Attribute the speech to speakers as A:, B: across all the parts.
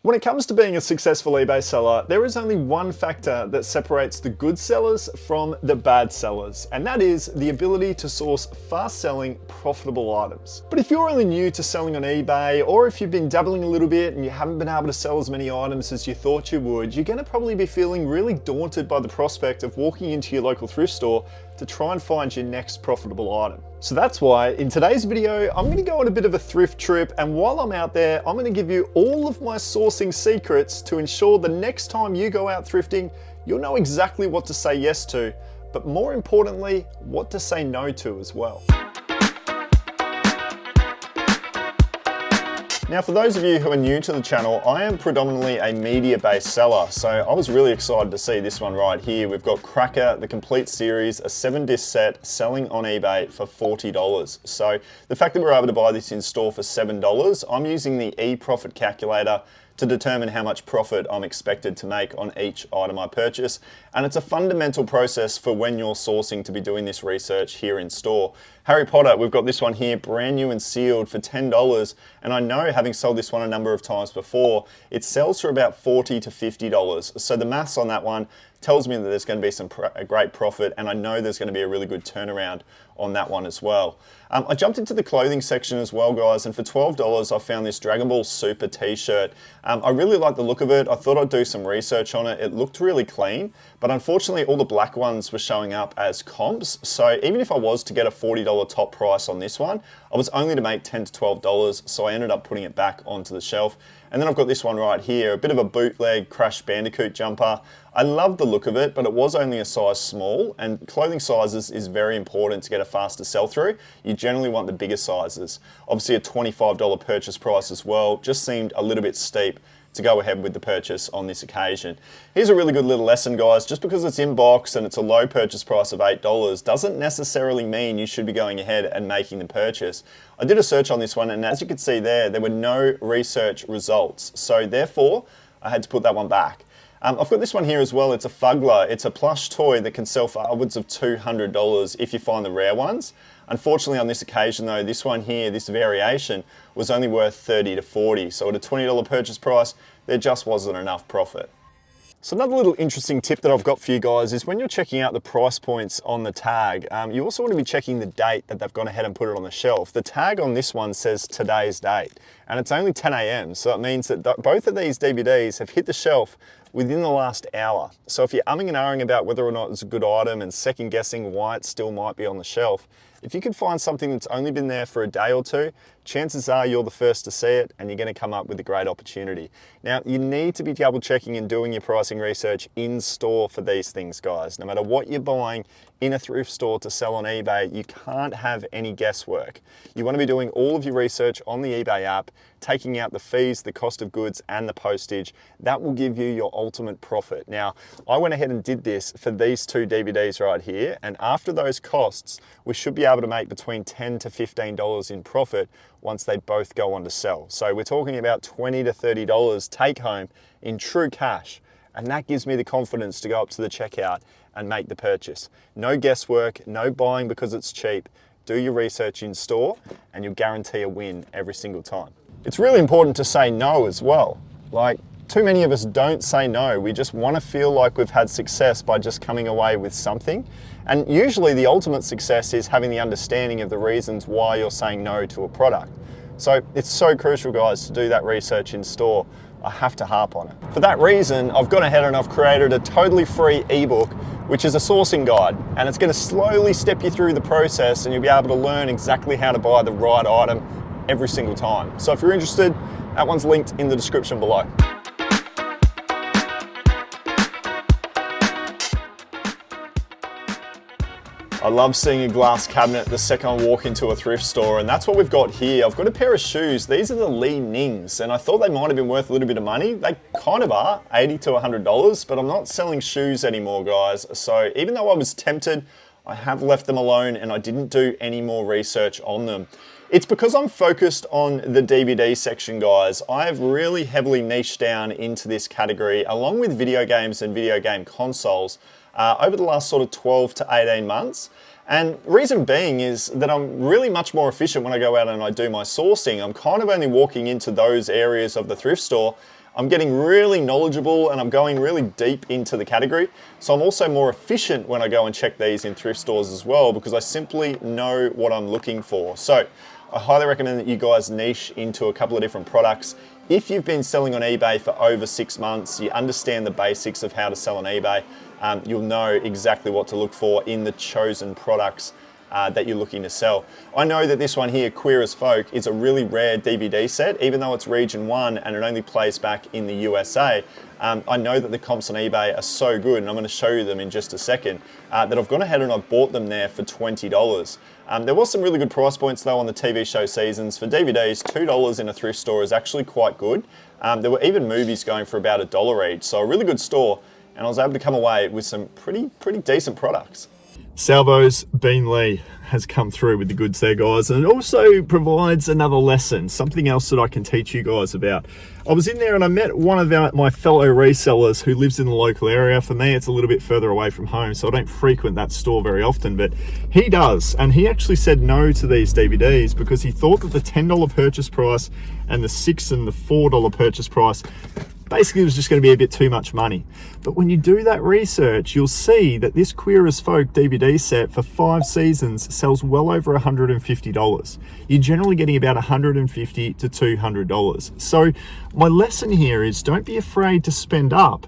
A: When it comes to being a successful eBay seller, there is only one factor that separates the good sellers from the bad sellers, and that is the ability to source fast-selling, profitable items. But if you're only new to selling on eBay, or if you've been dabbling a little bit and you haven't been able to sell as many items as you thought you would, you're gonna probably be feeling really daunted by the prospect of walking into your local thrift store to try and find your next profitable item. So that's why in today's video, I'm gonna go on a bit of a thrift trip, and while I'm out there, I'm gonna give you all of my sourcing secrets to ensure the next time you go out thrifting, you'll know exactly what to say yes to, but more importantly, what to say no to as well. Now, for those of you who are new to the channel, I am predominantly a media-based seller, so I was really excited to see this one right here. We've got Cracker, the complete series, a 7-disc set, selling on eBay for $40. So the fact that we're able to buy this in store for $7, I'm using the e-profit calculator to determine how much profit I'm expected to make on each item I purchase. And it's a fundamental process for when you're sourcing to be doing this research here in store. Harry Potter, we've got this one here, brand new and sealed for $10. And I know, having sold this one a number of times before, it sells for about $40 to $50. So the maths on that one tells me that there's going to be a great profit, and I know there's going to be a really good turnaround on that one as well. I jumped into the clothing section as well, guys, and for $12 I found this Dragon Ball Super t-shirt. I really like the look of it. I thought I'd do some research on it. It looked really clean, but unfortunately all the black ones were showing up as comps, so even if I was to get a $40 top price on this one, I was only to make $10 to $12, so I ended up putting it back onto the shelf. And then I've got this one right here, a bit of a bootleg Crash Bandicoot jumper. I love the look of it, but it was only a size small, and clothing sizes is very important to get a faster sell through. You generally want the bigger sizes. Obviously a $25 purchase price as well, just seemed a little bit steep to go ahead with the purchase on this occasion. Here's a really good little lesson, guys. Just because it's in box and it's a low purchase price of $8 doesn't necessarily mean you should be going ahead and making the purchase. I did a search on this one, and as you can see there were no research results. So therefore, I had to put that one back. I've got this one here as well. It's a Fuggler. It's a plush toy that can sell for upwards of $200 if you find the rare ones. Unfortunately, on this occasion though, this one here, this variation, was only worth $30 to $40. So at a $20 purchase price, there just wasn't enough profit. So another little interesting tip that I've got for you guys is when you're checking out the price points on the tag, you also want to be checking the date that they've gone ahead and put it on the shelf. The tag on this one says today's date, and it's only 10 AM, so it means that both of these DVDs have hit the shelf within the last hour. So if you're umming and ahhing about whether or not it's a good item and second guessing why it still might be on the shelf, if you can find something that's only been there for a day or two, chances are you're the first to see it and you're going to come up with a great opportunity. Now, you need to be double checking and doing your pricing research in store for these things, guys. No matter what you're buying in a thrift store to sell on eBay, you can't have any guesswork. You want to be doing all of your research on the eBay app, taking out the fees, the cost of goods, and the postage. That will give you your ultimate profit. Now, I went ahead and did this for these two DVDs right here, and after those costs, we should be able to make between $10 to $15 in profit once they both go on to sell. So we're talking about $20 to $30 take home in true cash. And that gives me the confidence to go up to the checkout and make the purchase. No guesswork, no buying because it's cheap. Do your research in store and you'll guarantee a win every single time. It's really important to say no as well. Like, too many of us don't say no. We just want to feel like we've had success by just coming away with something. And usually the ultimate success is having the understanding of the reasons why you're saying no to a product. So it's so crucial, guys, to do that research in store. I have to harp on it. For that reason, I've gone ahead and I've created a totally free ebook, which is a sourcing guide, and it's going to slowly step you through the process and you'll be able to learn exactly how to buy the right item every single time. So if you're interested, that one's linked in the description below. I love seeing a glass cabinet the second I walk into a thrift store, and that's what we've got here. I've got a pair of shoes. These are the Li Nings, and I thought they might have been worth a little bit of money. They kind of are, $80 to $100, but I'm not selling shoes anymore, guys. So even though I was tempted, I have left them alone and I didn't do any more research on them. It's because I'm focused on the DVD section, guys. I have really heavily niched down into this category, along with video games and video game consoles, over the last sort of 12 to 18 months. And reason being is that I'm really much more efficient when I go out and I do my sourcing. I'm kind of only walking into those areas of the thrift store I'm getting really knowledgeable and I'm going really deep into the category. So I'm also more efficient when I go and check these in thrift stores as well, because I simply know what I'm looking for. So I highly recommend that you guys niche into a couple of different products. If you've been selling on eBay for over 6 months, you understand the basics of how to sell on eBay, you'll know exactly what to look for in the chosen products that you're looking to sell. I know that this one here, Queer as Folk, is a really rare DVD set, even though it's region 1 and it only plays back in the USA. I know that the comps on eBay are so good, and I'm going to show you them in just a second, that I've gone ahead and I've bought them there for $20. There was some really good price points though on the TV show seasons. For DVDs, $2 in a thrift store is actually quite good. There were even movies going for about $1 each, so a really good store, and I was able to come away with some pretty decent products. Salvo's Bean Lee has come through with the goods there, guys, and it also provides another lesson, something else that I can teach you guys about. I was in there and I met one of my fellow resellers who lives in the local area. For me, it's a little bit further away from home, so I don't frequent that store very often, but he does, and he actually said no to these DVDs because he thought that the $10 purchase price and the $6 and the $4 purchase price basically it was just going to be a bit too much money. But when you do that research, you'll see that this Queer as Folk DVD set for 5 seasons sells well over $150. You're generally getting about $150 to $200. So my lesson here is don't be afraid to spend up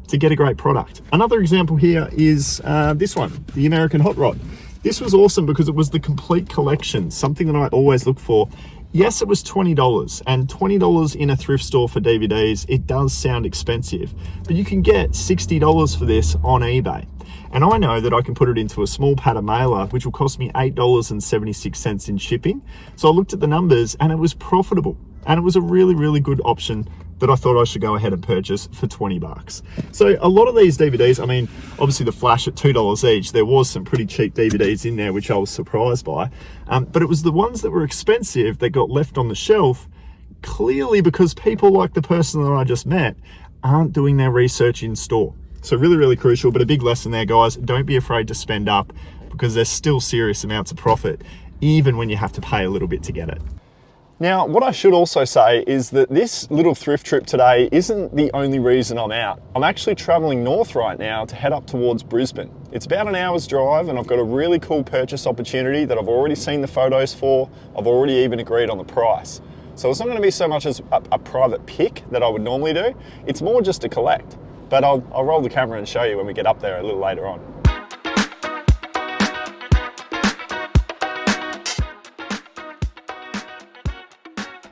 A: to get a great product. Another example here is this one, the American Hot Rod. This was awesome because it was the complete collection, something that I always look for. Yes, it was $20, and $20 in a thrift store for DVDs, it does sound expensive, but you can get $60 for this on eBay. And I know that I can put it into a small pattern mailer, which will cost me $8.76 in shipping. So I looked at the numbers and it was profitable. And it was a really good option that I thought I should go ahead and purchase for 20 bucks. So a lot of these DVDs, I mean, obviously the Flash at $2 each, there was some pretty cheap DVDs in there, which I was surprised by. But it was the ones that were expensive that got left on the shelf, clearly because people like the person that I just met aren't doing their research in store. So really crucial, but a big lesson there, guys. Don't be afraid to spend up because there's still serious amounts of profit, even when you have to pay a little bit to get it. Now, what I should also say is that this little thrift trip today isn't the only reason I'm out. I'm actually traveling north right now to head up towards Brisbane. It's about an hour's drive and I've got a really cool purchase opportunity that I've already seen the photos for. I've already even agreed on the price. So it's not going to be so much as a private pick that I would normally do. It's more just to collect. But I'll roll the camera and show you when we get up there a little later on.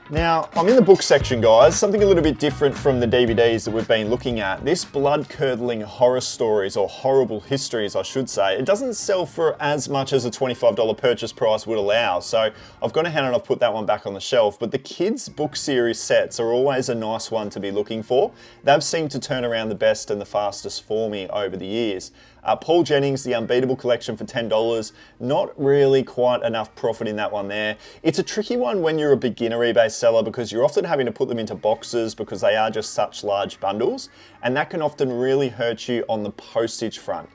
A: Now, I'm in the book section, guys, something a little bit different from the DVDs that we've been looking at. This blood-curdling horror stories, or horrible histories, I should say, it doesn't sell for as much as a $25 purchase price would allow, so I've gone ahead and I've put that one back on the shelf. But the kids' book series sets are always a nice one to be looking for. They've seemed to turn around the best and the fastest for me over the years. Paul Jennings, The Unbeatable Collection for $10. Not really quite enough profit in that one there. It's a tricky one when you're a beginner eBay seller because you're often having to put them into boxes because they are just such large bundles, and that can often really hurt you on the postage front.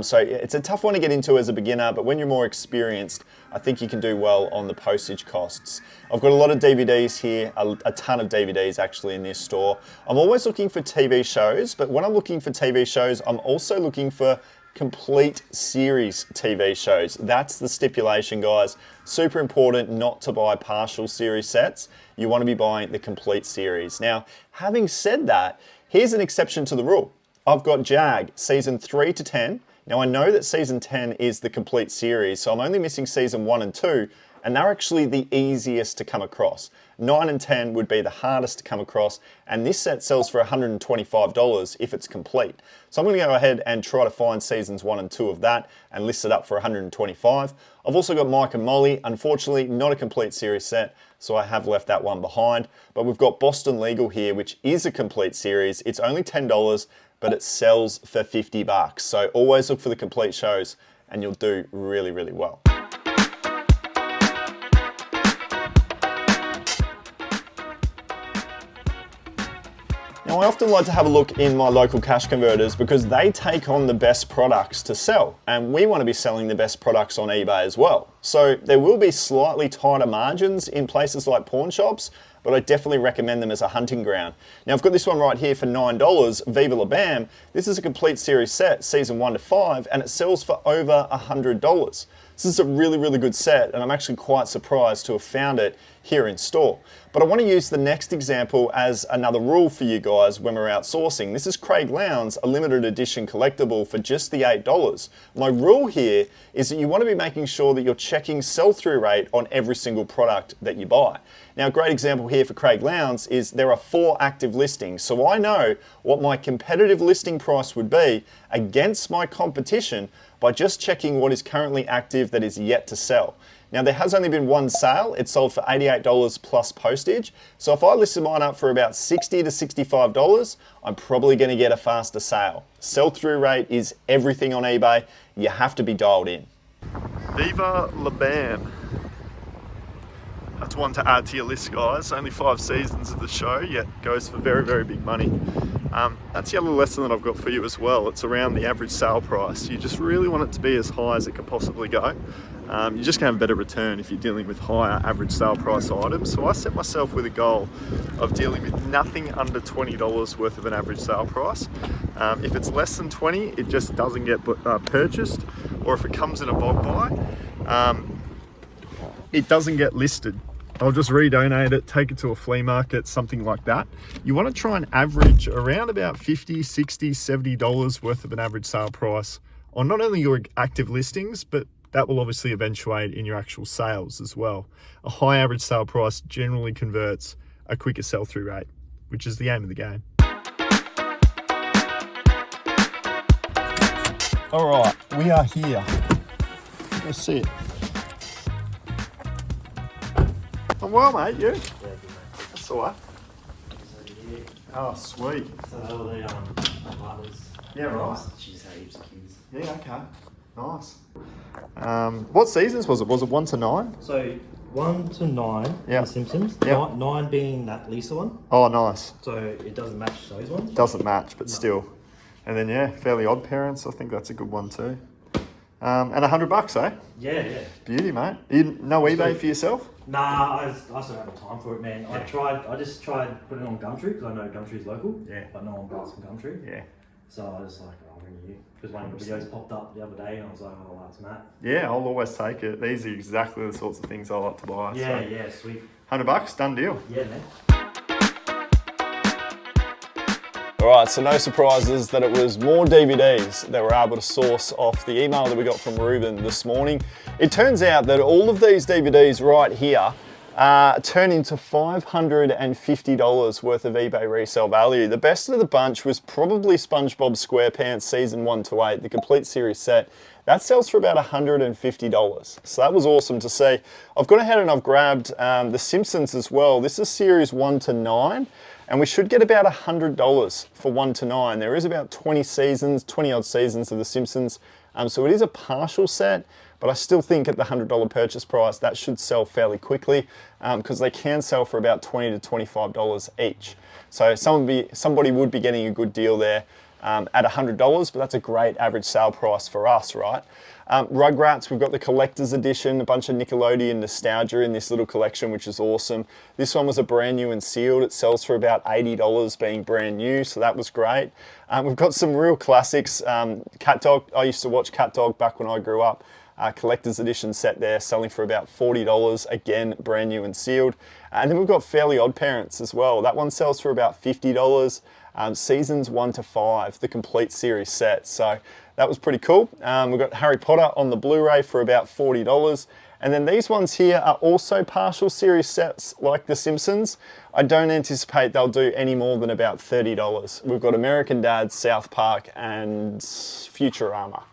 A: So it's a tough one to get into as a beginner, but when you're more experienced, I think you can do well on the postage costs. I've got a lot of DVDs here, a ton of DVDs actually in this store. I'm always looking for TV shows, but when I'm looking for TV shows, I'm also looking for complete series TV shows. That's the stipulation, guys. Super important not to buy partial series sets. You want to be buying the complete series. Now, having said that, here's an exception to the rule. I've got Jag, season 3 to 10. Now I know that season 10 is the complete series, so I'm only missing season 1 and 2, and they're actually the easiest to come across. 9 and 10 would be the hardest to come across, and this set sells for $125 if it's complete. So I'm going to go ahead and try to find seasons 1 and 2 of that and list it up for $125. I've also got Mike and Molly, unfortunately not a complete series set, so I have left that one behind. But we've got Boston Legal here, which is a complete series. It's only $10, but it sells for 50 bucks. So always look for the complete shows and you'll do really well. Now I often like to have a look in my local cash converters because they take on the best products to sell, and we want to be selling the best products on eBay as well. So there will be slightly tighter margins in places like pawn shops, but I definitely recommend them as a hunting ground. Now I've got this one right here for $9, Viva La Bam. This is a complete series set, season 1 to 5, and it sells for over $100. This is a really, really good set, and I'm actually quite surprised to have found it here in store. But I want to use the next example as another rule for you guys when we're outsourcing. This is Craig Lowndes, a limited edition collectible for just the $8. My rule here is that you want to be making sure that you're checking sell-through rate on every single product that you buy. Now, a great example here for Craig Lowndes is there are 4 active listings, so I know what my competitive listing price would be against my competition by just checking what is currently active that is yet to sell. Now there has only been one sale, it sold for $88 plus postage, so if I listed mine up for about $60 to $65, I'm probably going to get a faster sale. Sell-through rate is everything on eBay, you have to be dialed in. Viva La Bam. That's one to add to your list, guys. Only 5 seasons of the show, yet goes for very, very big money. That's the other lesson that I've got for you as well. It's around the average sale price. You just really want it to be as high as it can possibly go. You just can have a better return if you're dealing with higher average sale price items. So I set myself with a goal of dealing with nothing under $20 worth of an average sale price. If it's less than 20, it just doesn't get purchased, or if it comes in a bulk buy, it doesn't get listed. I'll just redonate it, take it to a flea market, something like that. You want to try and average around about $50, $60, $70 worth of an average sale price on not only your active listings, but that will obviously eventuate in your actual sales as well. A high average sale price generally converts a quicker sell-through rate, which is the aim of the game. All right, we are here. Let's see it. I'm well, mate. You? Yeah, good, mate. That's all right. Oh, sweet.
B: So all the partners.
A: Yeah, right.
B: She just had heaps of kids.
A: Yeah, okay. Nice. What seasons was it? Was it 1 to 9?
B: So 1 to 9,
A: yeah.
B: The Simpsons.
A: Yeah.
B: 9 being that Lisa one.
A: Oh, nice.
B: So it doesn't match those ones.
A: Doesn't match, but
B: No.
A: still. And then yeah, Fairly Odd Parents. I think that's a good one too. And $100, eh?
B: Yeah.
A: Beauty, mate. You no eBay for yourself?
B: Nah, I just don't have the time for it, man.
A: Yeah.
B: I just tried putting it on Gumtree because I know Gumtree's local.
A: Yeah.
B: But no one buys from Gumtree.
A: Yeah.
B: So I was like, I'll ring you. Because one of the videos popped up the other day and I was like, oh, that's Matt.
A: Yeah, I'll always take it. These are exactly the sorts of things I like to buy.
B: Yeah,
A: so.
B: yeah, sweet.
A: $100, done deal.
B: Yeah, man.
A: Alright, so no surprises that it was more DVDs that we're able to source off the email that we got from Ruben this morning. It turns out that all of these DVDs right here turn into $550 worth of eBay resale value. The best of the bunch was probably SpongeBob SquarePants season 1 to 8, the complete series set. That sells for about $150. So that was awesome to see. I've gone ahead and I've grabbed The Simpsons as well. This is series 1 to 9. And we should get about $100 for 1 to 9. There is about 20 seasons, 20 odd seasons of The Simpsons. So it is a partial set, but I still think at the $100 purchase price, that should sell fairly quickly because they can sell for about $20 to $25 each. So somebody would be getting a good deal there at $100, but that's a great average sale price for us, right? Rugrats, we've got the collector's edition, a bunch of Nickelodeon nostalgia in this little collection, which is awesome. This one was a brand new and sealed. It sells for about $80 being brand new, so that was great. We've got some real classics. Cat Dog, I used to watch Cat Dog back when I grew up. Collector's edition set there, selling for about $40, again, brand new and sealed. And then we've got Fairly Odd Parents as well. That one sells for about $50. Seasons 1 to 5, the complete series set. So that was pretty cool. We've got Harry Potter on the Blu-ray for about $40. And then these ones here are also partial series sets like The Simpsons. I don't anticipate they'll do any more than about $30. We've got American Dad, South Park, and Futurama.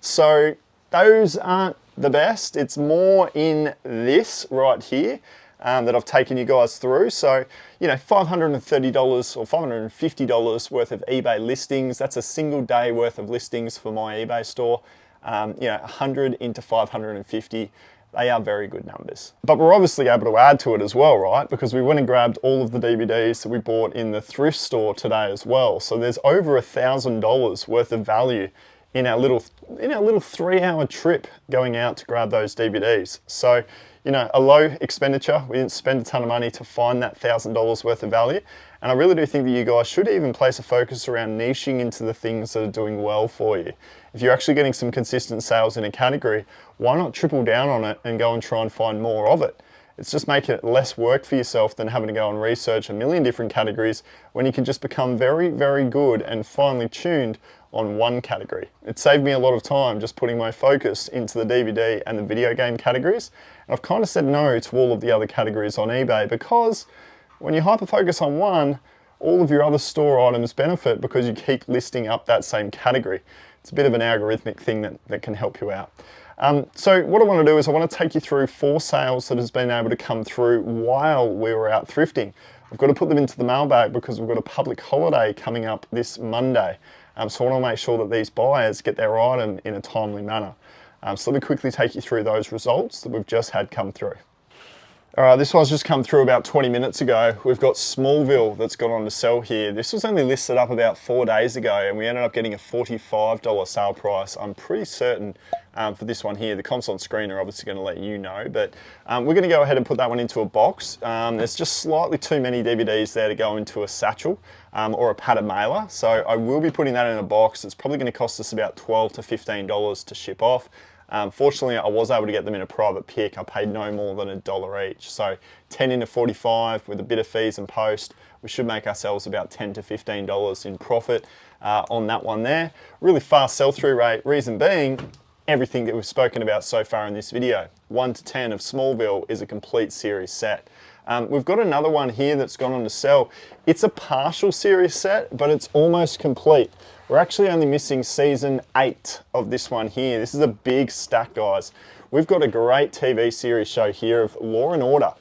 A: So those aren't the best. It's more in this right here that I've taken you guys through. So, you know, $530 or $550 worth of eBay listings. That's a single day worth of listings for my eBay store. You know, 100 into 550. They are very good numbers. But we're obviously able to add to it as well, right? Because we went and grabbed all of the DVDs that we bought in the thrift store today as well. So there's over $1,000 worth of value in our little 3-hour trip going out to grab those DVDs. So, you know, a low expenditure. We didn't spend a ton of money to find that $1,000 worth of value. And I really do think that you guys should even place a focus around niching into the things that are doing well for you. If you're actually getting some consistent sales in a category, why not triple down on it and go and try and find more of it? It's just making it less work for yourself than having to go and research a million different categories when you can just become very, very good and finely tuned on one category. It saved me a lot of time just putting my focus into the DVD and the video game categories. And I've kind of said no to all of the other categories on eBay because when you hyper-focus on one, all of your other store items benefit because you keep listing up that same category. It's a bit of an algorithmic thing that can help you out. So what I want to do is I want to take you through 4 sales that has been able to come through while we were out thrifting. I've got to put them into the mailbag because we've got a public holiday coming up this Monday. So I want to make sure that these buyers get their item in a timely manner. So let me quickly take you through those results that we've just had come through. All right, this one's just come through about 20 minutes ago. We've got Smallville that's gone on to sell here. This was only listed up about 4 days ago and we ended up getting a $45 sale price. I'm pretty certain for this one here. The comps on screen are obviously going to let you know, but we're going to go ahead and put that one into a box. There's just slightly too many DVDs there to go into a satchel or a padded mailer. So I will be putting that in a box. It's probably going to cost us about $12 to $15 to ship off. Fortunately, I was able to get them in a private pick. I paid no more than $1 each. So 10 into 45 with a bit of fees and post, we should make ourselves about $10 to $15 in profit on that one there. Really fast sell-through rate, reason being, everything that we've spoken about so far in this video. 1 to 10 of Smallville is a complete series set. We've got another one here that's gone on to sell. It's a partial series set, but it's almost complete. We're actually only missing season 8 of this one here. This is a big stack, guys. We've got a great TV series show here of Law and Order.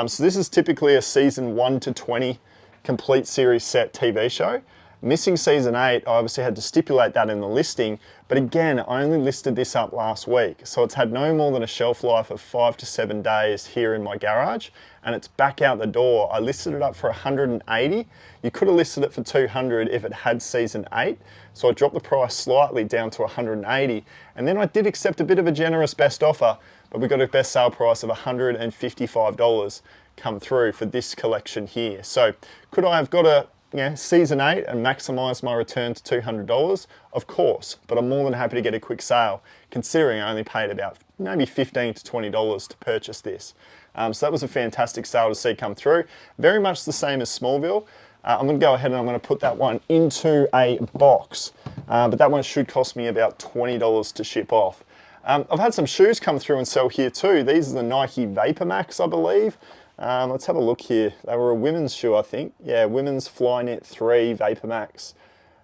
A: So this is typically a season 1 to 20 complete series set TV show. Missing season 8, I obviously had to stipulate that in the listing, but again, I only listed this up last week. So it's had no more than a shelf life of 5 to 7 days here in my garage, and it's back out the door. I listed it up for 180. You could have listed it for 200 if it had season 8. So I dropped the price slightly down to 180. And then I did accept a bit of a generous best offer, but we got a best sale price of $155 come through for this collection here. So could I have got a season 8 and maximize my return to $200? Of course, but I'm more than happy to get a quick sale considering I only paid about maybe $15 to $20 to purchase this. So that was a fantastic sale to see come through. Very much the same as Smallville. I'm going to go ahead and I'm going to put that one into a box, but that one should cost me about $20 to ship off. I've had some shoes come through and sell here too. These are the Nike Vapor Max, I believe. Let's have a look here. They were a women's shoe, I think. Yeah, women's Flyknit 3 Vapor Max.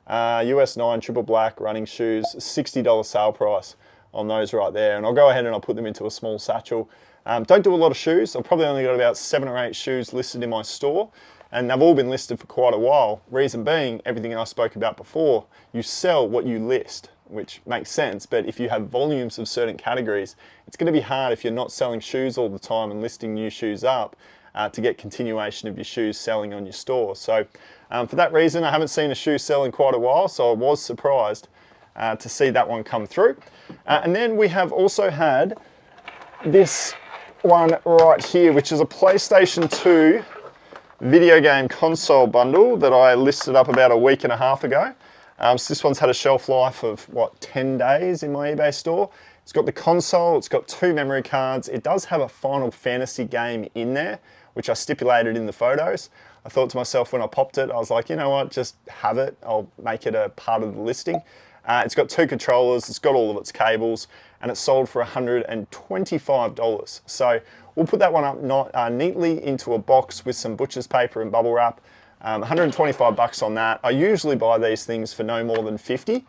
A: US 9 triple black running shoes, $60 sale price on those right there. And I'll go ahead and I'll put them into a small satchel. Don't do a lot of shoes. I've probably only got about 7 or 8 shoes listed in my store. And they've all been listed for quite a while. Reason being, everything I spoke about before, you sell what you list, which makes sense. But if you have volumes of certain categories, it's going to be hard if you're not selling shoes all the time and listing new shoes up to get continuation of your shoes selling on your store. So for that reason, I haven't seen a shoe sell in quite a while, so I was surprised to see that one come through. And then we have also had this one right here, which is a PlayStation 2 video game console bundle that I listed up about a week and a half ago. So this one's had a shelf life of, 10 days in my eBay store. It's got the console, it's got 2 memory cards. It does have a Final Fantasy game in there, which I stipulated in the photos. I thought to myself when I popped it, I was like, you know what, just have it. I'll make it a part of the listing. It's got 2 controllers, it's got all of its cables, and it's sold for $125. So we'll put that one up neatly into a box with some butcher's paper and bubble wrap. 125 bucks on that. I usually buy these things for no more than 50.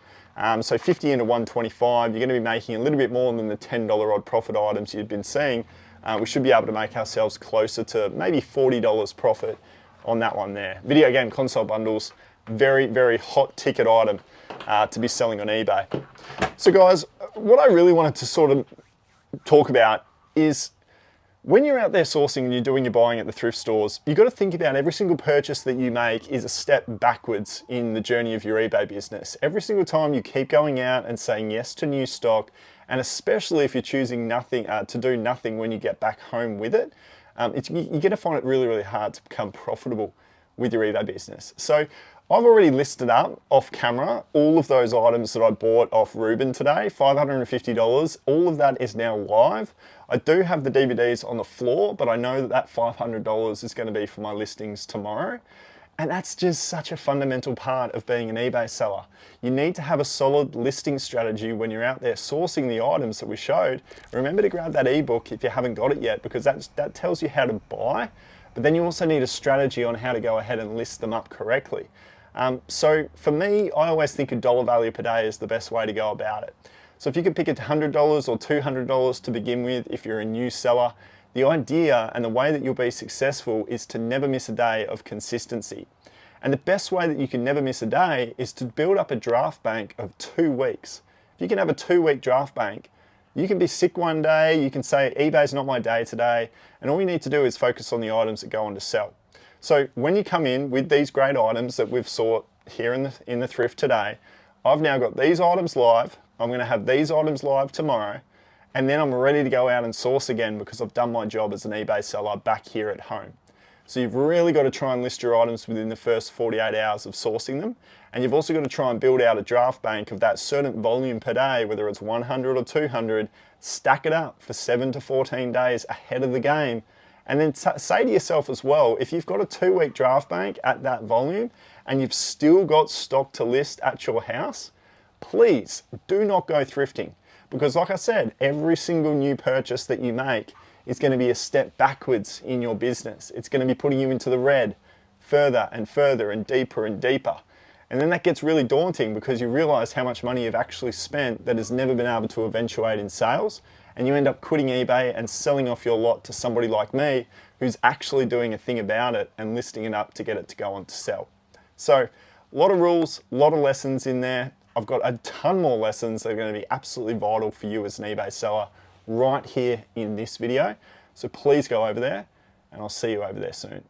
A: So 50 into 125, you're going to be making a little bit more than the $10 odd profit items you've been seeing. We should be able to make ourselves closer to maybe $40 profit on that one there. Video game console bundles, very, very hot ticket item to be selling on eBay. So guys, what I really wanted to sort of talk about is when you're out there sourcing and you're doing your buying at the thrift stores, you've got to think about every single purchase that you make is a step backwards in the journey of your eBay business. Every single time you keep going out and saying yes to new stock, and especially if you're choosing nothing to do nothing when you get back home with it, you're going to find it really, really hard to become profitable with your eBay business. So I've already listed up off camera all of those items that I bought off Ruben today, $550. All of that is now live. I do have the DVDs on the floor, but I know that that $500 is going to be for my listings tomorrow. And that's just such a fundamental part of being an eBay seller. You need to have a solid listing strategy when you're out there sourcing the items that we showed. Remember to grab that ebook if you haven't got it yet, because that tells you how to buy. But then you also need a strategy on how to go ahead and list them up correctly. So for me, I always think a dollar value per day is the best way to go about it. So if you could pick $100 or $200 to begin with, if you're a new seller, the idea and the way that you'll be successful is to never miss a day of consistency. And the best way that you can never miss a day is to build up a draft bank of 2 weeks. If you can have a 2-week draft bank, you can be sick one day, you can say eBay's not my day today, and all you need to do is focus on the items that go on to sell. So when you come in with these great items that we've sought here in the thrift today, I've now got these items live, I'm going to have these items live tomorrow, and then I'm ready to go out and source again because I've done my job as an eBay seller back here at home. So you've really got to try and list your items within the first 48 hours of sourcing them, and you've also got to try and build out a draft bank of that certain volume per day, whether it's 100 or 200, stack it up for 7 to 14 days ahead of the game. And then say to yourself as well, if you've got a 2-week draft bank at that volume and you've still got stock to list at your house, please do not go thrifting. Because like I said, every single new purchase that you make is going to be a step backwards in your business. It's going to be putting you into the red further and further and deeper and deeper. And then that gets really daunting because you realize how much money you've actually spent that has never been able to eventuate in sales. And you end up quitting eBay and selling off your lot to somebody like me who's actually doing a thing about it and listing it up to get it to go on to sell. So a lot of rules, a lot of lessons in there. I've got a ton more lessons that are going to be absolutely vital for you as an eBay seller right here in this video. So please go over there and I'll see you over there soon.